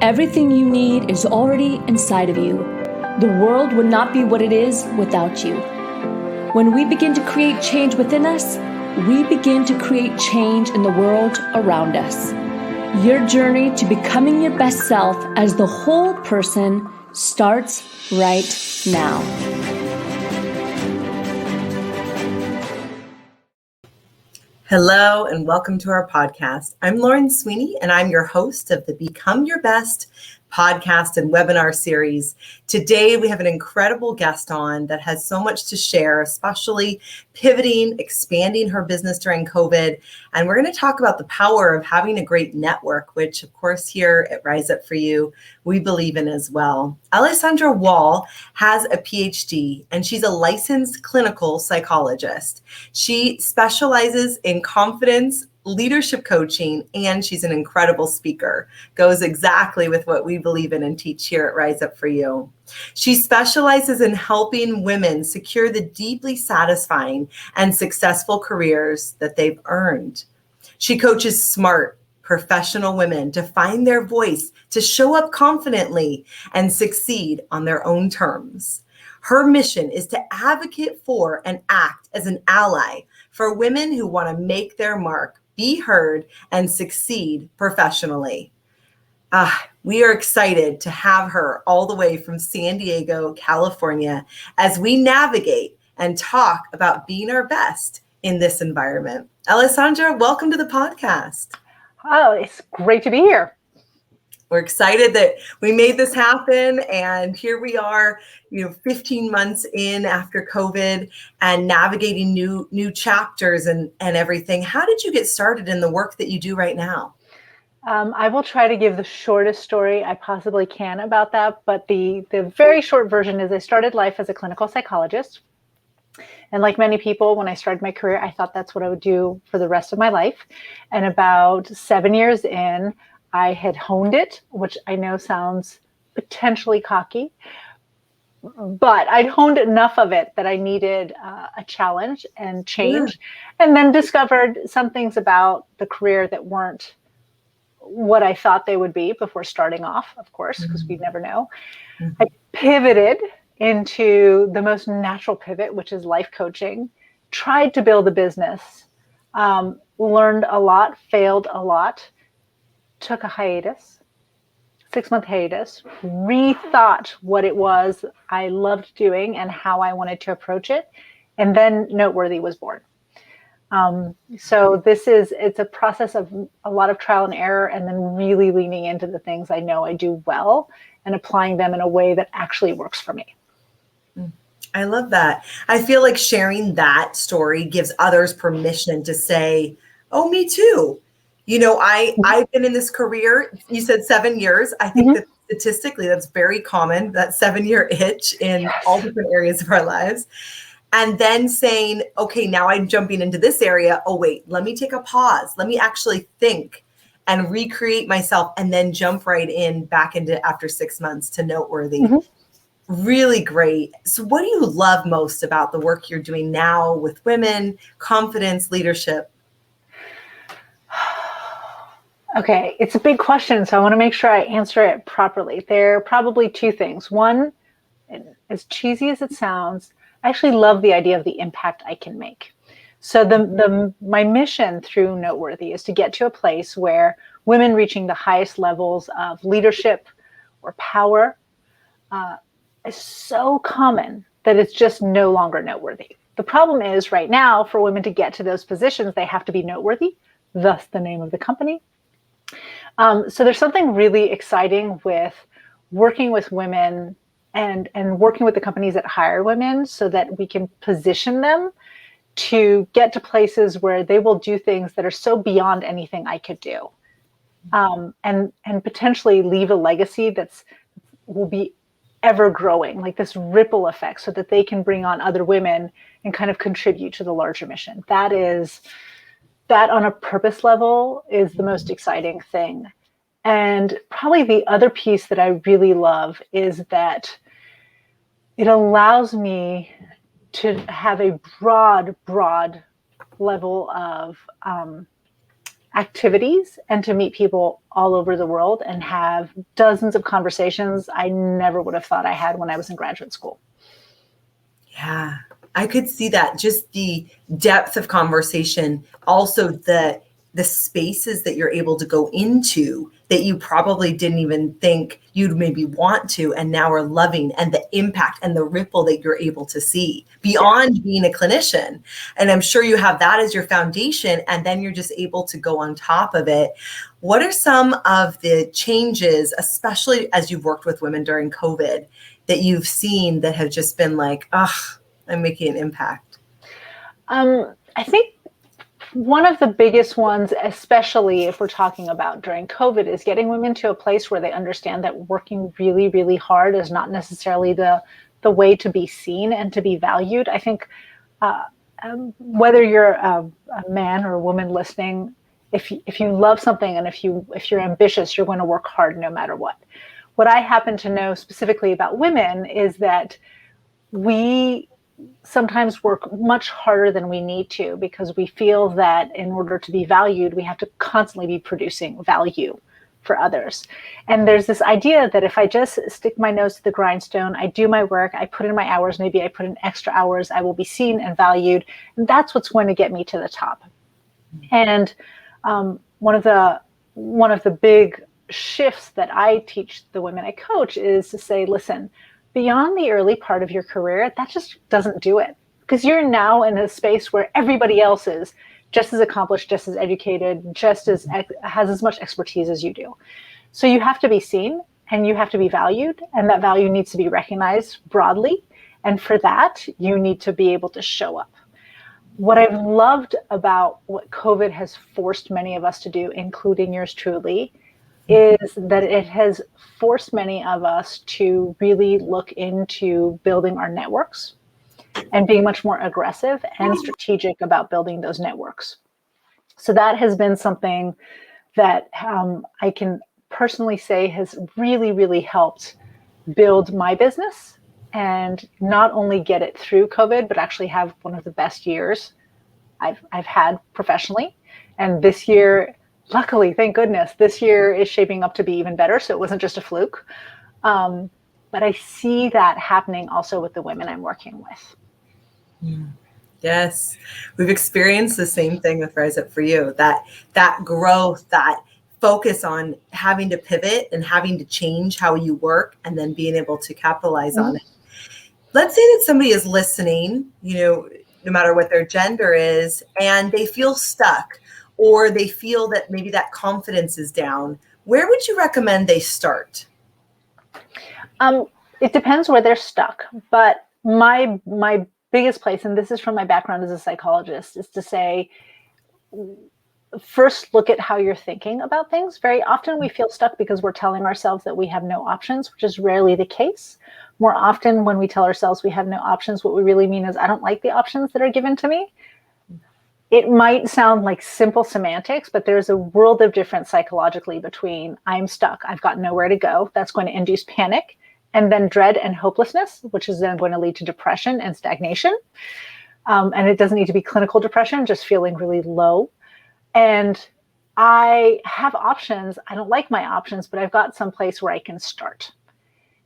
Everything you need is already inside of you. The world would not be what it is without you. When we begin to create change within us, we begin to create change in the world around us. Your journey to becoming your best self as the whole person starts right now. Hello and welcome to our podcast. I'm Lauren Sweeney and I'm your host of the Become Your Best podcast and webinar series. Today we have an incredible guest on that has so much to share, especially pivoting, expanding her business during COVID. And we're going to talk about the power of having a great network, which of course here at Rise Up For You, we believe in as well. Alessandra Wall has a PhD and she's a licensed clinical psychologist. She specializes in confidence, leadership coaching, and she's an incredible speaker. Goes exactly with what we believe in and teach here at Rise Up For You. She specializes in helping women secure the deeply satisfying and successful careers that they've earned. She coaches smart, professional women to find their voice, to show up confidently, and succeed on their own terms. Her mission is to advocate for and act as an ally for women who want to make their mark, be heard, and succeed professionally. We are excited to have her all the way from San Diego, California, as we navigate and talk about being our best in this environment. Alessandra, welcome to the podcast. Oh, it's great to be here. We're excited that we made this happen, and here we are, 15 months in after COVID and navigating new chapters and everything. How did you get started in the work that you do right now? I will try to give the shortest story I possibly can about that, but the very short version is I started life as a clinical psychologist. And like many people, when I started my career, I thought that's what I would do for the rest of my life. And about 7 years in, I had honed it, which I know sounds potentially cocky, but I'd honed enough of it that I needed a challenge and change, and then discovered some things about the career that weren't what I thought they would be before starting off, of course, because we never know. I pivoted into the most natural pivot, which is life coaching, tried to build a business, learned a lot, failed a lot, took a hiatus, 6-month hiatus, rethought what it was I loved doing and how I wanted to approach it. And then Noteworthy was born. So it's a process of a lot of trial and error, and then really leaning into the things I know I do well and applying them in a way that actually works for me. I love that. I feel like sharing that story gives others permission to say, oh, me too. I've been in this career. You said 7 years. I think that statistically that's very common, that 7-year itch in all different areas of our lives. And then saying, okay, now I'm jumping into this area. Oh, wait, let me take a pause. Let me actually think and recreate myself and then jump right in back into after 6 months to Noteworthy. Really great. So what do you love most about the work you're doing now with women, confidence, leadership? Okay, it's a big question, so I want to make sure I answer it properly. There are probably two things. One, as cheesy as it sounds, I actually love the idea of the impact I can make. So my mission through Noteworthy is to get to a place where women reaching the highest levels of leadership or power is so common that it's just no longer noteworthy. The problem is right now, for women to get to those positions, they have to be noteworthy, thus the name of the company. So there's something really exciting with working with women and working with the companies that hire women so that we can position them to get to places where they will do things that are so beyond anything I could do, and potentially leave a legacy will be ever growing, like this ripple effect, so that they can bring on other women and kind of contribute to the larger mission. That on a purpose level is the most exciting thing. And probably the other piece that I really love is that it allows me to have a broad level of activities and to meet people all over the world and have dozens of conversations I never would have thought I had when I was in graduate school. Yeah, I could see that. Just the depth of conversation, also the spaces that you're able to go into that you probably didn't even think you'd maybe want to, and now are loving, and the impact and the ripple that you're able to see beyond being a clinician. And I'm sure you have that as your foundation, and then you're just able to go on top of it. What are some of the changes, especially as you've worked with women during COVID, that you've seen that have just been like, oh, I'm making an impact? I think one of the biggest ones, especially if we're talking about during COVID, is getting women to a place where they understand that working really, really hard is not necessarily the way to be seen and to be valued. I think whether you're a man or a woman listening, if you love something and if you're ambitious, you're going to work hard no matter what. What I happen to know specifically about women is that we sometimes work much harder than we need to, because we feel that in order to be valued, we have to constantly be producing value for others. And there's this idea that if I just stick my nose to the grindstone, I do my work, I put in my hours, maybe I put in extra hours, I will be seen and valued. And that's what's going to get me to the top. And one of the big shifts that I teach the women I coach is to say, listen, beyond the early part of your career, that just doesn't do it, because you're now in a space where everybody else is just as accomplished, just as educated, just as has as much expertise as you do. So you have to be seen and you have to be valued, and that value needs to be recognized broadly. And for that, you need to be able to show up. What I've loved about what COVID has forced many of us to do, including yours truly, is that it has forced many of us to really look into building our networks and being much more aggressive and strategic about building those networks. So that has been something that I can personally say has really, really helped build my business, and not only get it through COVID, but actually have one of the best years I've had professionally. And this year, luckily, thank goodness, this year is shaping up to be even better. So it wasn't just a fluke. But I see that happening also with the women I'm working with. Yes, we've experienced the same thing with Rise Up For You, that growth, that focus on having to pivot and having to change how you work, and then being able to capitalize on it. Let's say that somebody is listening, no matter what their gender is, and they feel stuck, or they feel that maybe that confidence is down. Where would you recommend they start? It depends where they're stuck, but my biggest place, and this is from my background as a psychologist, is to say, first look at how you're thinking about things. Very often we feel stuck because we're telling ourselves that we have no options, which is rarely the case. More often when we tell ourselves we have no options, what we really mean is, I don't like the options that are given to me. It might sound like simple semantics, but there's a world of difference psychologically between I'm stuck, I've got nowhere to go. That's going to induce panic, and then dread and hopelessness, which is then going to lead to depression and stagnation. And it doesn't need to be clinical depression, just feeling really low. And I have options. I don't like my options, but I've got some place where I can start.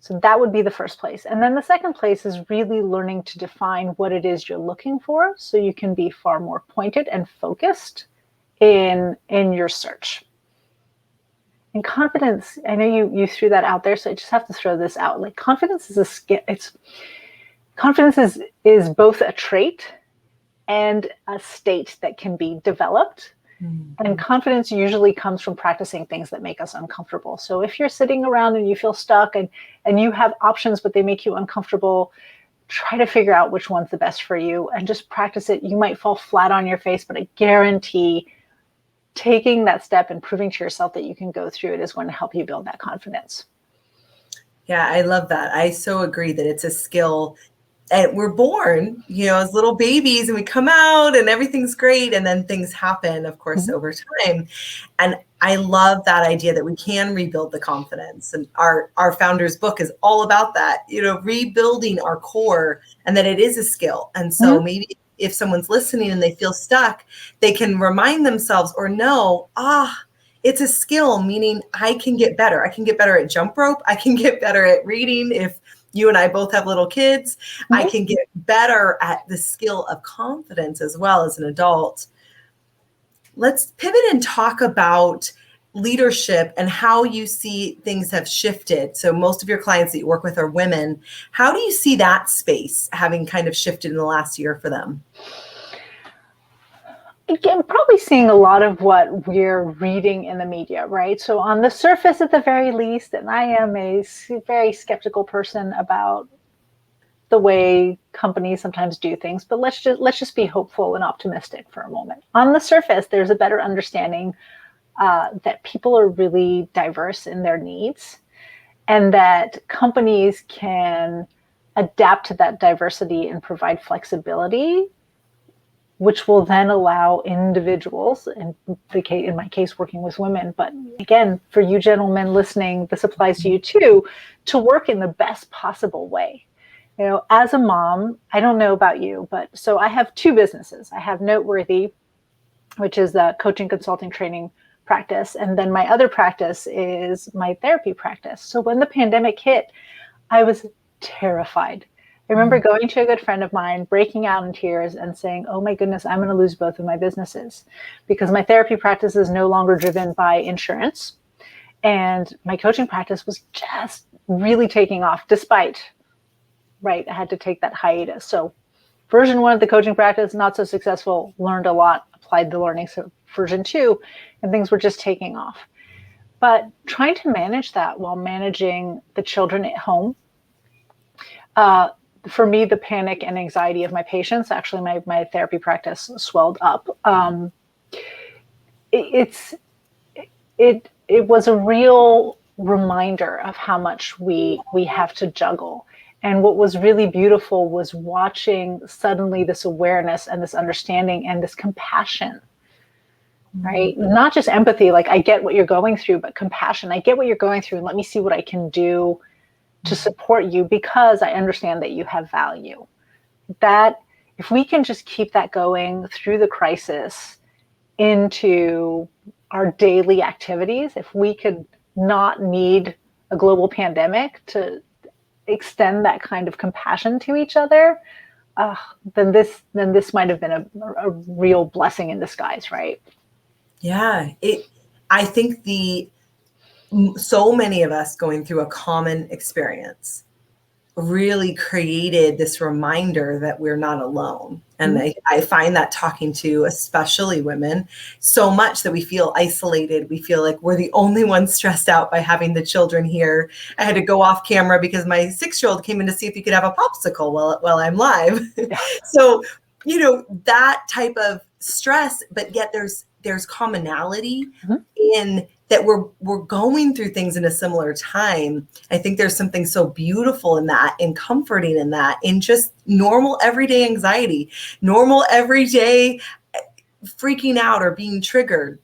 So that would be the first place. And then the second place is really learning to define what it is you're looking for, so you can be far more pointed and focused in your search. And confidence, I know you threw that out there, so I just have to throw this out. Like, confidence is a skill. Confidence is both a trait and a state that can be developed. And confidence usually comes from practicing things that make us uncomfortable. So if you're sitting around and you feel stuck and you have options, but they make you uncomfortable, try to figure out which one's the best for you and just practice it. You might fall flat on your face, but I guarantee taking that step and proving to yourself that you can go through it is going to help you build that confidence. Yeah, I love that. I so agree that it's a skill. And we're born, as little babies, and we come out and everything's great. And then things happen, of course, over time. And I love that idea that we can rebuild the confidence. And our founder's book is all about that, rebuilding our core, and that it is a skill. And so maybe if someone's listening and they feel stuck, they can remind themselves or know, it's a skill, meaning I can get better. I can get better at jump rope. I can get better at reading. If you and I both have little kids, I can get better at the skill of confidence as well as an adult. Let's pivot and talk about leadership and how you see things have shifted. So most of your clients that you work with are women. How do you see that space having kind of shifted in the last year for them? Again, probably seeing a lot of what we're reading in the media, right? So on the surface, at the very least, and I am a very skeptical person about the way companies sometimes do things, but let's just be hopeful and optimistic for a moment. On the surface, there's a better understanding that people are really diverse in their needs, and that companies can adapt to that diversity and provide flexibility, which will then allow individuals, in my case, working with women, but again, for you gentlemen listening, this applies to you too, to work in the best possible way. You know, as a mom, I don't know about you, but so I have two businesses. I have Noteworthy, which is the coaching, consulting, training practice. And then my other practice is my therapy practice. So when the pandemic hit, I was terrified. I remember going to a good friend of mine, breaking out in tears and saying, oh my goodness, I'm going to lose both of my businesses because my therapy practice is no longer driven by insurance. And my coaching practice was just really taking off despite, I had to take that hiatus. So version 1 of the coaching practice, not so successful, learned a lot, applied the learnings of version 2, and things were just taking off. But trying to manage that while managing the children at home, for me, the panic and anxiety of my patients, actually my therapy practice swelled up. It was a real reminder of how much we have to juggle. And what was really beautiful was watching suddenly this awareness and this understanding and this compassion, right? Not just empathy, like I get what you're going through, but compassion. I get what you're going through and let me see what I can do to support you because I understand that you have value. That if we can just keep that going through the crisis into our daily activities, if we could not need a global pandemic to extend that kind of compassion to each other, then this might have been a real blessing in disguise, right? Yeah, I think so many of us going through a common experience really created this reminder that we're not alone. And I find that talking to especially women so much that we feel isolated. We feel like we're the only ones stressed out by having the children here. I had to go off camera because my 6-year-old came in to see if he could have a popsicle while I'm live. So, that type of stress, but yet there's commonality in that we're going through things in a similar time. I think there's something so beautiful in that and comforting in that, in just normal everyday anxiety, normal everyday freaking out or being triggered,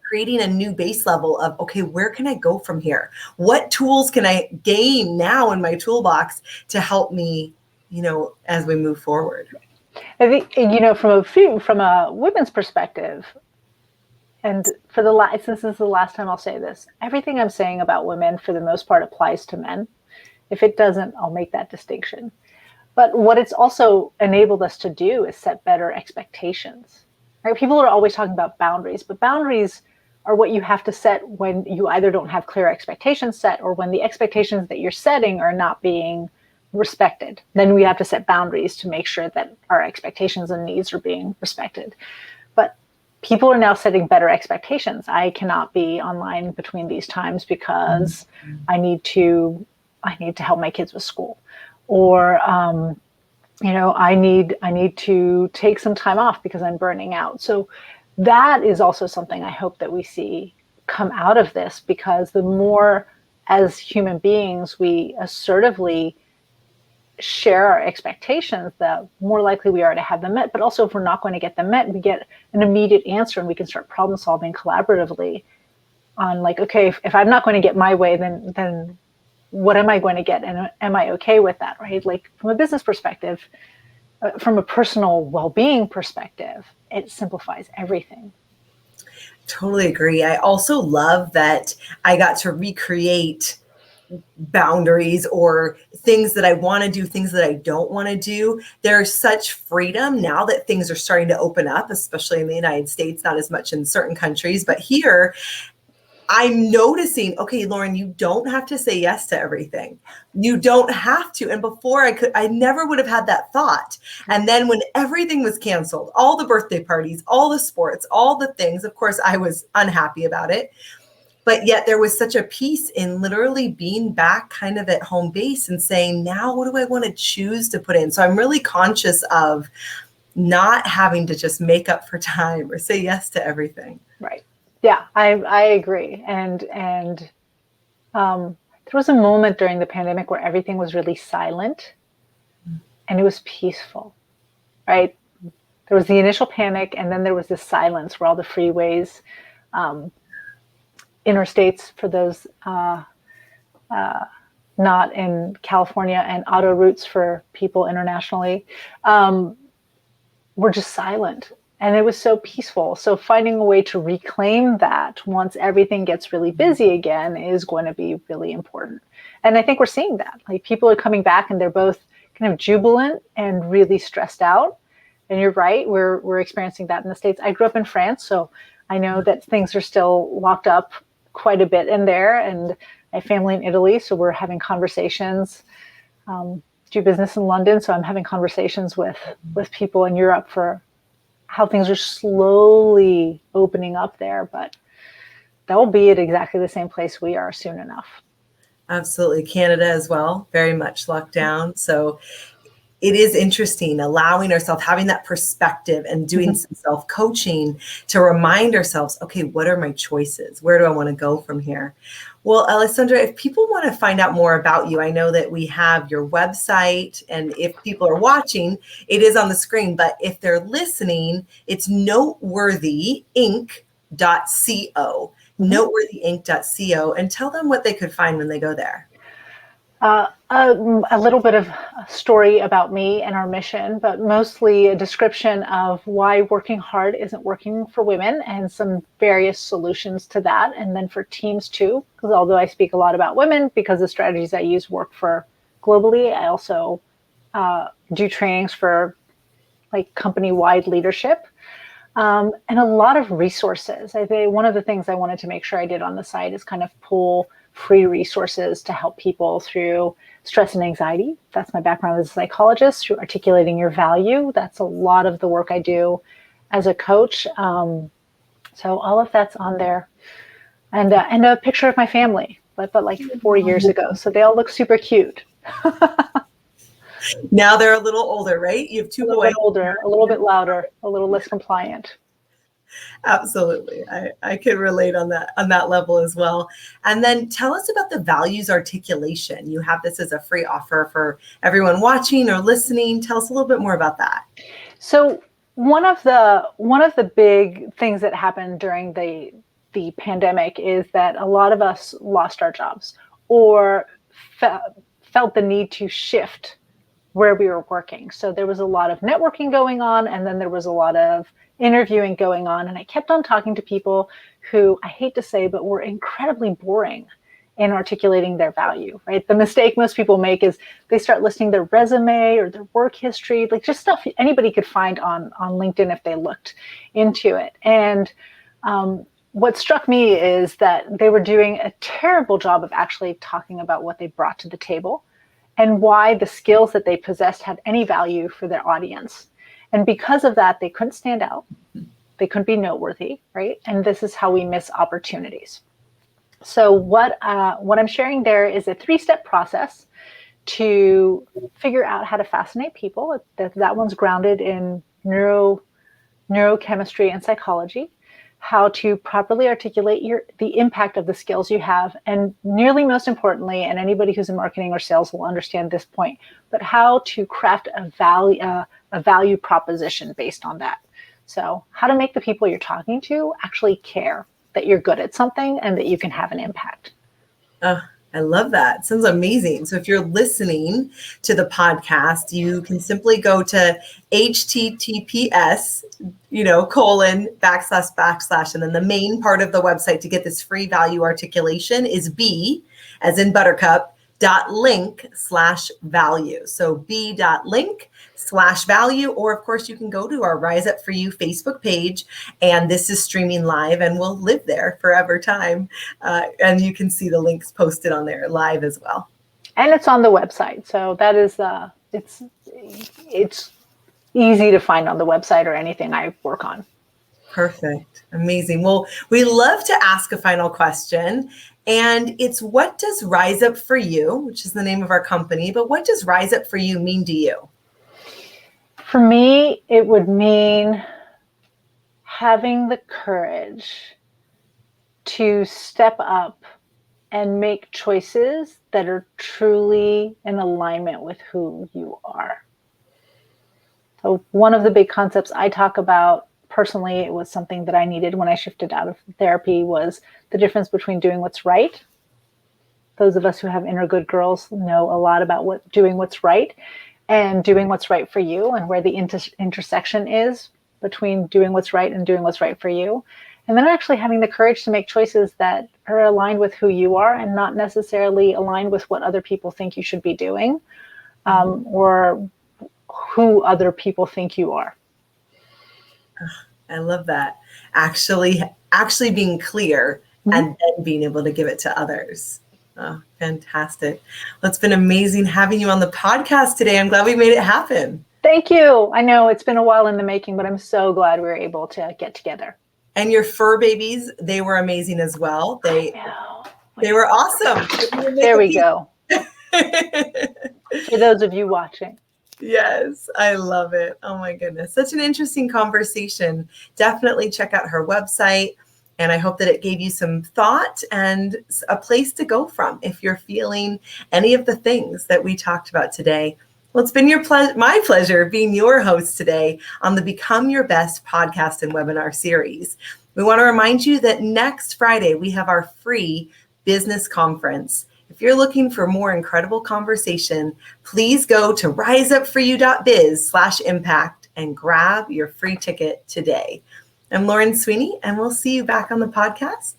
creating a new base level of, okay, where can I go from here? What tools can I gain now in my toolbox to help me, as we move forward? I think, from a women's perspective, and since this is the last time I'll say this, everything I'm saying about women for the most part applies to men. If it doesn't, I'll make that distinction. But what it's also enabled us to do is set better expectations. Right? People are always talking about boundaries, but boundaries are what you have to set when you either don't have clear expectations set or when the expectations that you're setting are not being respected. Then we have to set boundaries to make sure that our expectations and needs are being respected. But people are now setting better expectations. I cannot be online between these times because I need to help my kids with school, or I need to take some time off because I'm burning out. So that is also something I hope that we see come out of this, because the more as human beings we assertively share our expectations, the more likely we are to have them met. But also, if we're not going to get them met, we get an immediate answer and we can start problem solving collaboratively on okay, if I'm not going to get my way, then what am I going to get? And am I okay with that, right? Like from a business perspective, from a personal well-being perspective, it simplifies everything. Totally agree. I also love that I got to recreate boundaries or things that I want to do, things that I don't want to do. There's such freedom now that things are starting to open up, especially in the United States, not as much in certain countries, but here I'm noticing, okay, Lauren, you don't have to say yes to everything. You don't have to. And before I never would have had that thought. And then when everything was canceled, all the birthday parties, all the sports, all the things, of course, I was unhappy about it. But yet there was such a peace in literally being back kind of at home base and saying, now what do I want to choose to put in? So I'm really conscious of not having to just make up for time or say yes to everything. Right. Yeah, I agree. And there was a moment during the pandemic where everything was really silent and it was peaceful, right? There was the initial panic, and then there was this silence where all the freeways, interstates for those not in California, and auto routes for people internationally, were just silent. And it was so peaceful. So finding a way to reclaim that once everything gets really busy again is going to be really important. And I think we're seeing that. Like, people are coming back and they're both kind of jubilant and really stressed out. And you're right, we're experiencing that in the States. I grew up in France, so I know that things are still locked up quite a bit in there. And I have family in Italy, so we're having conversations. Do business in London, so I'm having conversations with people in Europe for how things are slowly opening up there, but they'll be at exactly the same place we are soon enough. Absolutely. Canada as well, very much locked down. So it is interesting allowing ourselves, having that perspective and doing some self-coaching to remind ourselves, okay, what are my choices? Where do I want to go from here? Well, Alessandra, if people want to find out more about you, I know that we have your website, and if people are watching, it is on the screen, but if they're listening, it's noteworthyinc.co, noteworthyinc.co, and tell them what they could find when they go there. A little bit of a story about me and our mission, but mostly a description of why working hard isn't working for women and some various solutions to that. And then for teams too, because although I speak a lot about women, because the strategies I use work for globally, I also do trainings for like company-wide leadership. And a lot of resources. I think one of the things I wanted to make sure I did on the site is kind of pull free resources to help people through stress and anxiety. That's my background as a psychologist, through articulating your value. That's a lot of the work I do as a coach. So all of that's on there. And a picture of my family, but like 4 years ago. So they all look super cute. Now they're a little older, right? You have two boys. A little bit older, a little bit louder, a little less compliant. Absolutely. I can relate on that level as well. And then tell us about the values articulation. You have this as a free offer for everyone watching or listening. Tell us a little bit more about that. So one of the big things that happened during the pandemic is that a lot of us lost our jobs or felt the need to shift where we were working. So there was a lot of networking going on, and then there was a lot of interviewing going on. And I kept on talking to people who, I hate to say, but were incredibly boring in articulating their value, right? The mistake most people make is they start listing their resume or their work history, like just stuff anybody could find on LinkedIn if they looked into it. And what struck me is that they were doing a terrible job of actually talking about what they brought to the table and why the skills that they possessed had any value for their audience. And because of that, they couldn't stand out. They couldn't be noteworthy, right? And this is how we miss opportunities. So what I'm sharing there is a 3-step process to figure out how to fascinate people. That one's grounded in neurochemistry and psychology, how to properly articulate the impact of the skills you have, and nearly most importantly, and anybody who's in marketing or sales will understand this point, but how to craft a value proposition based on that. So how to make the people you're talking to actually care that you're good at something and that you can have an impact. I love that. Sounds amazing. So if you're listening to the podcast, you can simply go to https, :// and then the main part of the website to get this free value articulation is B as in buttercup .link/value. So b.link/value, or of course you can go to our Rise Up For You Facebook page, and this is streaming live and will live there forever time. And you can see the links posted on there live as well. And it's on the website. So that is, it's easy to find on the website or anything I work on. Perfect. Amazing. Well, we love to ask a final question. And it's, what does Rise Up For You, which is the name of our company, but what does Rise Up For You mean to you? For me, it would mean having the courage to step up and make choices that are truly in alignment with who you are. So one of the big concepts I talk about personally, it was something that I needed when I shifted out of therapy, was the difference between doing what's right. Those of us who have inner good girls know a lot about doing what's right and doing what's right for you, and where the intersection is between doing what's right and doing what's right for you. And then actually having the courage to make choices that are aligned with who you are and not necessarily aligned with what other people think you should be doing, or who other people think you are. I love that. Actually being clear and then being able to give it to others. Oh, fantastic. Well, it's been amazing having you on the podcast today. I'm glad we made it happen. Thank you. I know it's been a while in the making, but I'm so glad we were able to get together. And your fur babies, they were amazing as well. They were awesome. There we go. For those of you watching. Yes, I love it. Oh my goodness. Such an interesting conversation. Definitely check out her website. And I hope that it gave you some thought and a place to go from if you're feeling any of the things that we talked about today. Well, it's been my pleasure being your host today on the Become Your Best podcast and webinar series. We want to remind you that next Friday, we have our free business conference. If you're looking for more incredible conversation, please go to riseupforyou.biz/impact and grab your free ticket today. I'm Lauren Sweeney, and we'll see you back on the podcast